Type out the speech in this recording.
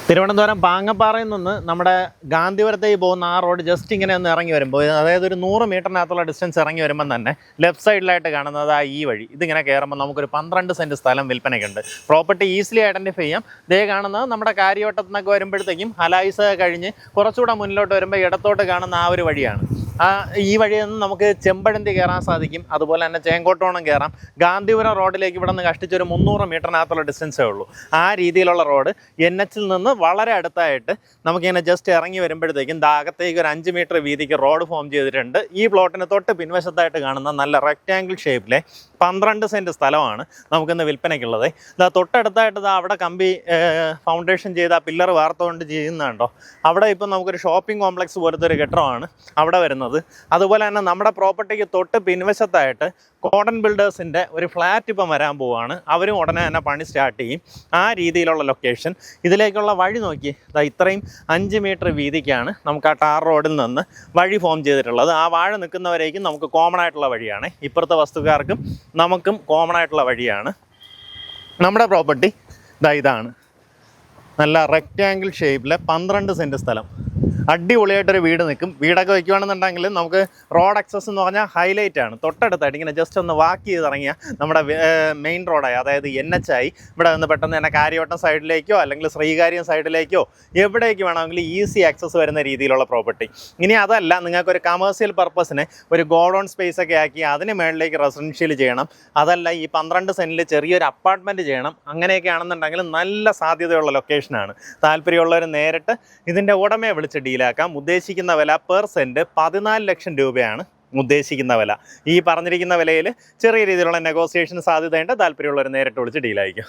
തിരുവനന്തപുരം പാങ്ങപ്പാറയിൽ നിന്ന് നമ്മുടെ ഗാന്ധിപുരത്തേക്ക് പോകുന്ന ആ റോഡ് ജസ്റ്റ് ഇങ്ങനെ ഒന്ന് ഇറങ്ങി വരുമ്പോൾ, അതായത് ഒരു 100 മീറ്ററിനകത്തുള്ള ഡിസ്റ്റൻസ് ഇറങ്ങി വരുമ്പം തന്നെ ലെഫ്റ്റ് സൈഡിലായിട്ട് കാണുന്നത് ആ ഈ വഴി. ഇതിങ്ങനെ കയറുമ്പോൾ നമുക്കൊരു 12 സെൻറ്റ് സ്ഥലം വിൽപ്പനയ്ക്കുണ്ട്. പ്രോപ്പർട്ടി ഈസിലി ഐഡൻറ്റിഫൈ ചെയ്യാം. ഇതേ കാണുന്നത് നമ്മുടെ കാര്യവട്ടത്തു നിന്നൊക്കെ വരുമ്പോഴത്തേക്കും അലായിസ കഴിഞ്ഞ് കുറച്ചുകൂടെ മുന്നിലോട്ട് വരുമ്പോൾ ഇടത്തോട്ട് കാണുന്ന ആ ഒരു വഴിയാണ്. ഈ വഴിയിൽ നിന്ന് നമുക്ക് ചെമ്പഴന്തി കയറാൻ സാധിക്കും. അതുപോലെ തന്നെ ചേങ്കോട്ടോണം കയറാം. ഗാന്ധിപുരം റോഡിലേക്ക് ഇവിടെ നിന്ന് കഷ്ടിച്ചൊരു 300 മീറ്ററിനകത്തുള്ള ഡിസ്റ്റൻസേ ഉള്ളൂ. ആ രീതിയിലുള്ള റോഡ് NH നിന്ന് വളരെ അടുത്തായിട്ട് നമുക്കിങ്ങനെ ജസ്റ്റ് ഇറങ്ങി വരുമ്പോഴത്തേക്കും അകത്തേക്ക് ഒരു 5 മീറ്റർ വീതിക്ക് റോഡ് ഫോം ചെയ്തിട്ടുണ്ട്. ഈ പ്ലോട്ടിന് തൊട്ട് പിൻവശത്തായിട്ട് കാണുന്ന നല്ല റെക്റ്റാങ്കിൾ ഷേപ്പിലെ 12 സെൻറ്റ് സ്ഥലമാണ് നമുക്കിന്ന് വിൽപ്പനയ്ക്കുള്ളത്. തൊട്ടടുത്തായിട്ട് അവിടെ കമ്പി ഫൗണ്ടേഷൻ ചെയ്ത് ആ പില്ലർ വാർത്തുകൊണ്ട് ചെയ്യുന്നുണ്ടോ, അവിടെ ഇപ്പം നമുക്കൊരു ഷോപ്പിംഗ് കോംപ്ലക്സ് പോലത്തെ ഒരു കെട്ടിടമാണ് അവിടെ വരുന്നത്. അതുപോലെ തന്നെ നമ്മുടെ പ്രോപ്പർട്ടിക്ക് തൊട്ട് പിൻവശത്തായിട്ട് കോട്ടൺ ബിൽഡേഴ്സിൻ്റെ ഒരു ഫ്ലാറ്റ് ഇപ്പം വരാൻ പോവുകയാണ്. അവരും ഉടനെ തന്നെ പണി സ്റ്റാർട്ട് ചെയ്യും. ആ രീതിയിലുള്ള ലൊക്കേഷൻ. ഇതിലേക്കുള്ള വഴി നോക്കി, ഇത്രയും 5 മീറ്റർ വീതിക്കാണ് നമുക്ക് ആ ടാർ റോഡിൽ നിന്ന് വഴി ഫോം ചെയ്തിട്ടുള്ളത്. ആ വാഴ നിൽക്കുന്നവരേക്കും നമുക്ക് കോമൺ ആയിട്ടുള്ള വഴിയാണ്. ഇപ്പുറത്തെ വസ്തുക്കാർക്കും നമുക്കും കോമൺ ആയിട്ടുള്ള വഴിയാണ്. നമ്മുടെ പ്രോപ്പർട്ടി ഇതാണ്. നല്ല റെക്റ്റാങ്കിൾ ഷേപ്പിലെ 12 സെൻറ്റ് സ്ഥലം. അടിപൊളിയായിട്ടൊരു വീട് നിൽക്കും. വീടൊക്കെ വയ്ക്കുകയാണെന്നുണ്ടെങ്കിൽ നമുക്ക് റോഡ് അക്സസ് എന്ന് പറഞ്ഞാൽ ഹൈലൈറ്റ് ആണ്. തൊട്ടടുത്തായിട്ട് ഇങ്ങനെ ജസ്റ്റ് ഒന്ന് വാക്ക് ചെയ്തിറങ്ങിയ നമ്മുടെ മെയിൻ റോഡായി, അതായത് NH ആയി. ഇവിടെ നിന്ന് പെട്ടെന്ന് തന്നെ കാര്യവട്ടം സൈഡിലേക്കോ അല്ലെങ്കിൽ ശ്രീകാര്യം സൈഡിലേക്കോ എവിടേക്ക് വേണമെങ്കിലും ഈസി ആക്സസ് വരുന്ന രീതിയിലുള്ള പ്രോപ്പർട്ടി. ഇനി അതല്ല, നിങ്ങൾക്കൊരു കമേഴ്സ്യൽ പർപ്പസിന് ഒരു ഗോഡൗൺ സ്പേസ് ഒക്കെ ആക്കി അതിന് മുകളിലേക്ക് റെസിഡൻഷ്യൽ ചെയ്യണം, അതല്ല ഈ 12 സെൻറ്റിൽ ചെറിയൊരു അപ്പാർട്ട്മെൻറ്റ് ചെയ്യണം, അങ്ങനെയൊക്കെ ആണെന്നുണ്ടെങ്കിൽ നല്ല സാധ്യതയുള്ള ലൊക്കേഷനാണ്. താല്പര്യമുള്ളവർ നേരിട്ട് ഇതിൻ്റെ ഉടമയെ വിളിച്ച് ഡീലാക്കാം. ഉദ്ദേശിക്കുന്ന വില പെർ സെൻറ്റ് 14 ലക്ഷം രൂപയാണ് ഉദ്ദേശിക്കുന്ന വില. ഈ പറഞ്ഞിരിക്കുന്ന വിലയിൽ ചെറിയ രീതിയിലുള്ള നെഗോസിയേഷൻ സാധ്യതയുണ്ട്. താല്പര്യമുള്ളവർ നേരിട്ട് വിളിച്ച് ഡീലായിരിക്കും.